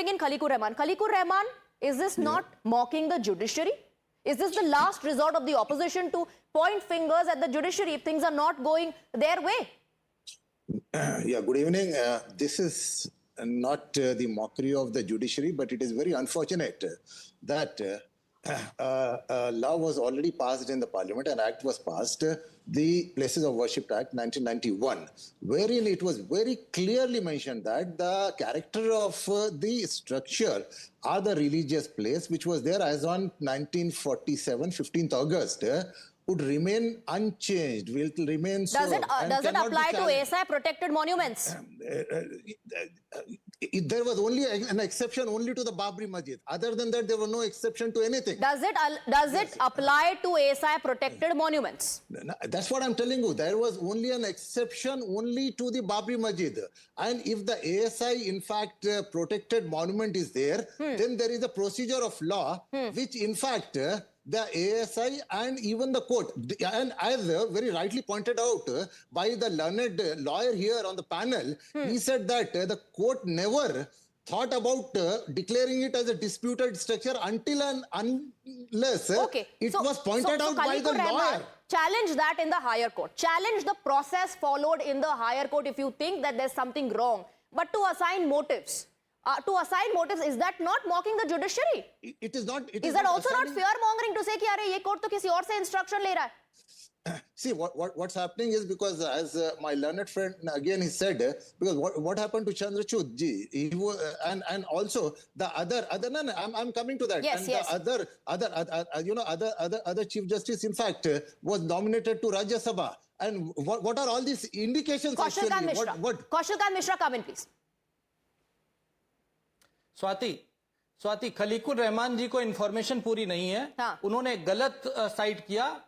bring in Khaliqur Rahman. Khaliqur Rahman, is this not mocking the judiciary? Is this the last resort of the opposition to point fingers at the judiciary if things are not going their way? Yeah, good evening. This is not the mockery of the judiciary, but it is very unfortunate that law was already passed in the parliament, an act was passed, the Places of Worship Act 1991, wherein it was very clearly mentioned that the character of the structure are the religious place, which was there as on 1947, 15th August, would remain unchanged, will remain so. Does it apply to ASI protected monuments? There was only an exception only to the Babri Masjid. Other than that, there was no exception to anything. Does it apply to ASI protected monuments? That's what I'm telling you. There was only an exception only to the Babri Masjid. And if the ASI, in fact, protected monument is there, then there is a procedure of law, which in fact, the ASI and even the court, and as very rightly pointed out by the learned lawyer here on the panel, he said that the court never thought about declaring it as a disputed structure until and unless it was pointed out by the lawyer. Challenge that in the higher court. Challenge the process followed in the higher court if you think that there's something wrong. But to assign motives, is that not mocking the judiciary? It is not. Is that also not fear-mongering to say कि अरे ये court तो किसी और से instruction ले रहा है? See, what's happening is because, as my learned friend again he said, because what happened to Chandrachud ji, he was, and also the other I'm coming to that. Yes, and yes. The other chief justice, in fact, was nominated to Rajya Sabha. And what are all these indications? Kaushal Kant Mishra. Kaushal Kant Mishra, come in, please. Swati खलीकुर Rahman जी को information पूरी नहीं है। उन्होंने गलत site किया।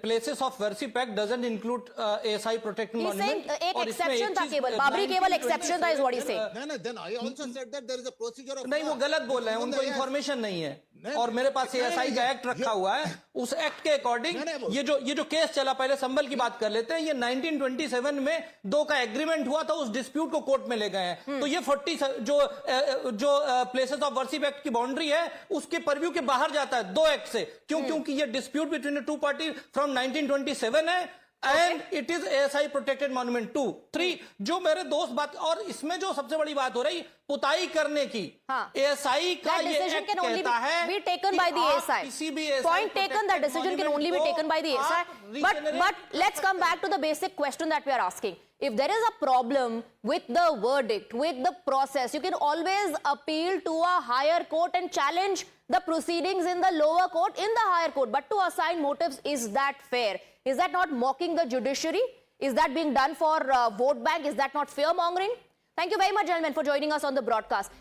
Places of Worship Act doesn't include ASI protected monument. एक exception था केवल, बाबरी केवल exception था, is what he's saying. No, then I also said that there is a procedure of. नहीं, वो गलत बोल रहे हैं, उनको इंफॉर्मेशन नहीं है। और मेरे पास ASI का एक्ट रखा हुआ है, उस एक्ट के अकॉर्डिंग ये जो केस चला, पहले संभल की बात कर लेते हैं। ये 1927 में 2 का एग्रीमेंट हुआ था, उस डिस्प्यूट को कोर्ट में ले गए हैं। तो ये 40 जो प्लेसेस ऑफ वर्शिप एक्ट की बाउंड्री है, उसके परव्यू के बाहर जाता है 2 एक्ट से। क्योंकि ये dispute between the 2 party from 1927 है, and it is ASI protected monument 2, 3 जो मेरे दोस्त बात। और इसमें जो सबसे बड़ी बात हो रही पुताई करने की, ASI का ये एक्ट कहता है be taken by the ASI. Point taken, that decision can only be taken by the ASI. But let's come back to the basic question that we are asking. If there is a problem with the verdict, with the process, you can always appeal to a higher court and challenge the proceedings in the lower court in the higher court. But to assign motives, is that fair? Is that not mocking the judiciary? Is that being done for vote bank? Is that not fear mongering? Thank you very much, gentlemen, for joining us on the broadcast.